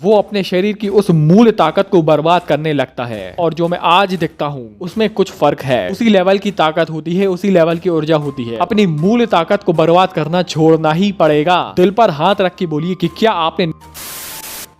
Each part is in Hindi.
वो अपने शरीर की उस मूल ताकत को बर्बाद करने लगता है। और जो मैं आज दिखता हूँ उसमें कुछ फर्क है। उसी लेवल की ताकत होती है, उसी लेवल की ऊर्जा होती है। अपनी मूल ताकत को बर्बाद करना छोड़ना ही पड़ेगा। दिल पर हाथ रख के बोलिए कि क्या आपने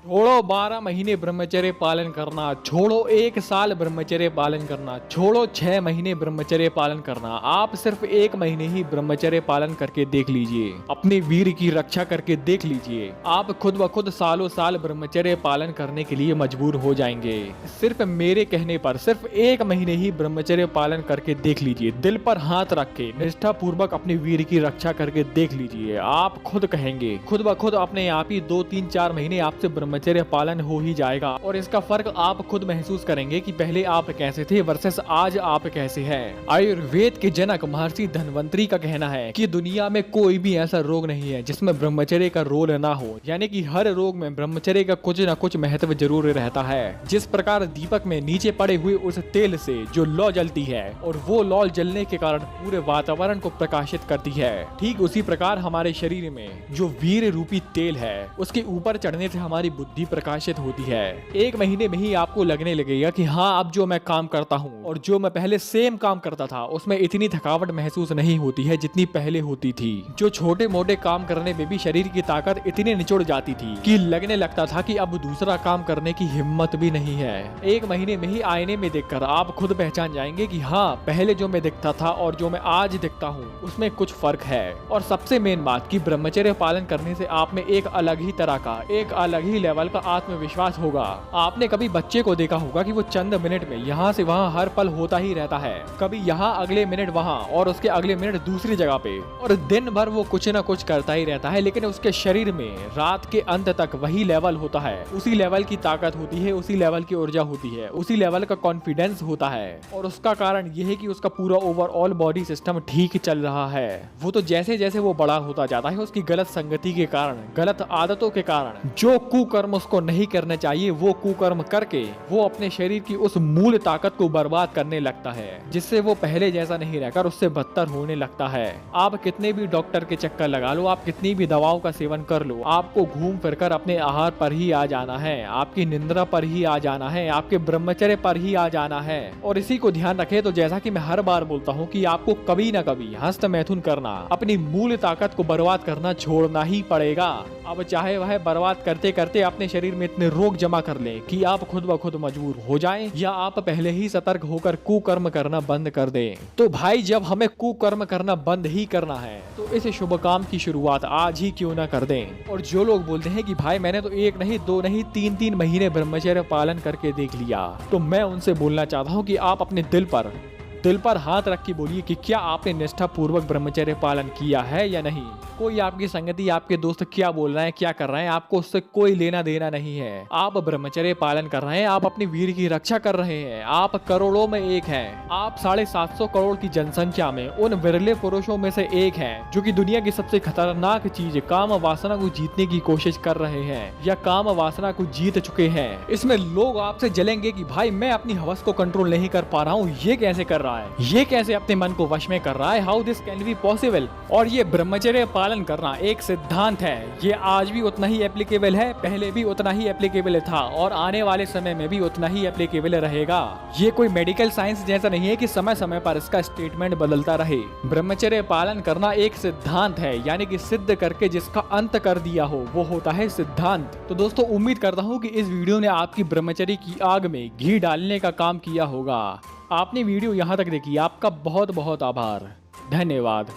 छोड़ो 12 महीने ब्रह्मचर्य पालन करना, छोड़ो 1 साल ब्रह्मचर्य पालन करना, छोड़ो 6 महीने ब्रह्मचर्य पालन करना। आप सिर्फ 1 महीने ही ब्रह्मचर्य पालन करके देख लीजिए, अपने वीर की रक्षा करके देख लीजिए। आप खुद ब खुद सालों साल ब्रह्मचर्य पालन करने के लिए मजबूर हो जाएंगे। सिर्फ मेरे कहने पर सिर्फ 1 महीने ही ब्रह्मचर्य पालन करके देख लीजिए। दिल पर हाथ रख के निष्ठा पूर्वक अपने वीर की रक्षा करके देख लीजिए। आप खुद कहेंगे, खुद ब खुद अपने आप ही 2, 3, 4 महीने आपसे ब्रह्मचर्य पालन हो ही जाएगा। और इसका फर्क आप खुद महसूस करेंगे कि पहले आप कैसे थे वर्सेस आज आप कैसे हैं। आयुर्वेद के जनक महर्षि धन्वंतरी का कहना है कि दुनिया में कोई भी ऐसा रोग नहीं है जिसमें ब्रह्मचर्य का रोल ना हो, यानी कि हर रोग में ब्रह्मचर्य का कुछ न कुछ महत्व जरूर रहता है। जिस प्रकार दीपक में नीचे पड़े हुए उस तेल से जो लौ जलती है और वो लौ जलने के कारण पूरे वातावरण को प्रकाशित करती है, ठीक उसी प्रकार हमारे शरीर में जो वीर रूपी तेल है उसके ऊपर चढ़ने से हमारी बुद्धि प्रकाशित होती है। 1 महीने में ही आपको लगने लगेगा कि हाँ, अब जो मैं काम करता हूँ और जो मैं पहले सेम काम करता था उसमें इतनी थकावट महसूस नहीं होती है जितनी पहले होती थी। जो छोटे मोटे काम करने में भी शरीर की ताकत इतनी निचुड़ जाती थी कि लगने लगता था कि अब दूसरा काम करने की हिम्मत भी नहीं है। 1 महीने में ही आईने में देखकर आप खुद पहचान जाएंगे कि हाँ, पहले जो मैं दिखता था और जो मैं आज दिखता हूँ उसमें कुछ फर्क है। और सबसे मेन बात कि ब्रह्मचर्य पालन करने से आप में एक अलग ही तरह का, एक अलग ही लेवल का आत्मविश्वास होगा। आपने कभी बच्चे को देखा होगा कि वो चंद मिनट में यहाँ से वहाँ हर पल होता ही रहता है, कभी यहाँ अगले मिनट वहाँ और उसके अगले मिनट दूसरी जगह पे, और दिन भर वो कुछ न कुछ करता ही रहता है। लेकिन उसके शरीर में रात के अंत तक वही लेवल होता है, उसी लेवल की ताकत होती है, उसी लेवल की ऊर्जा होती है, उसी लेवल का कॉन्फिडेंस होता है। और उसका कारण यह है कि उसका पूरा ओवरऑल बॉडी सिस्टम ठीक चल रहा है। वो तो जैसे जैसे वो बड़ा होता जाता है उसकी गलत संगति के कारण, गलत आदतों के कारण, जो कुकर्म उसको नहीं करने चाहिए वो कुकर्म करके वो अपने शरीर की उस मूल ताकत को बर्बाद करने लगता है, जिससे वो पहले जैसा नहीं रहकर उससे बदतर होने लगता है। आप कितने भी डॉक्टर के चक्कर लगा लो, आप कितनी भी दवाओं का सेवन कर लो, आपको घूम फिरकर अपने आहार पर ही आ जाना है, आपकी निंद्रा पर ही आ जाना है, आपके ब्रह्मचर्य पर ही आ जाना है। और इसी को ध्यान रखें तो जैसा कि मैं हर बार बोलता हूँ कि आपको कभी ना कभी हस्त मैथुन करना, अपनी मूल ताकत को बर्बाद करना छोड़ना ही पड़ेगा। अब चाहे वह बर्बाद करते करते अपने शरीर में इतने रोग जमा कर ले कि आप खुद ब खुद मजबूर हो जाएं, या आप पहले ही सतर्क होकर कुकर्म करना बंद कर दें। तो भाई, जब हमें कुकर्म करना बंद ही करना है तो इस शुभ काम की शुरुआत आज ही क्यों ना कर दें। और जो लोग बोलते हैं कि भाई मैंने तो 1 नहीं 2 नहीं 3 महीने ब्रह्मचर्य पालन करके देख लिया, तो मैं उनसे बोलना चाहता हूँ कि आप अपने दिल पर हाथ रख के बोलिए कि क्या आपने निष्ठा पूर्वक ब्रह्मचर्य पालन किया है या नहीं। कोई आपकी संगति, आपके दोस्त क्या बोल रहे हैं, क्या कर रहे हैं, आपको उससे कोई लेना देना नहीं है। आप ब्रह्मचर्य पालन कर रहे हैं, आप अपने वीर की रक्षा कर रहे हैं, आप करोड़ों में एक हैं। आप 750 करोड़ की जनसंख्या में उन विरले पुरुषों में से एक हैं जो कि दुनिया की सबसे खतरनाक चीज काम वासना को जीतने की कोशिश कर रहे हैं या काम वासना को जीत चुके हैं। इसमें लोग आपसे जलेंगे कि भाई मैं अपनी हवस को कंट्रोल नहीं कर पा रहा हूँ, ये कैसे कर रहा है, ये कैसे अपने मन को वश में कर रहा है, how this can be possible. और ये ब्रह्मचर्य पालन करना एक सिद्धांत है, ये आज भी उतना ही एप्लीकेबल है, पहले भी उतना ही एप्लीकेबल था और आने वाले समय में भी उतना ही एप्लीकेबल रहेगा। ये कोई मेडिकल साइंस जैसा नहीं है कि समय समय पर इसका स्टेटमेंट बदलता रहे। ब्रह्मचर्य पालन करना एक सिद्धांत है, यानी कि सिद्ध करके जिसका अंत कर दिया हो वो होता है सिद्धांत। तो दोस्तों, उम्मीद करता हूँ कि इस वीडियो ने आपकी ब्रह्मचर्य की आग में घी डालने का काम किया होगा। आपने वीडियो यहाँ तक देखी, आपका बहुत बहुत आभार, धन्यवाद।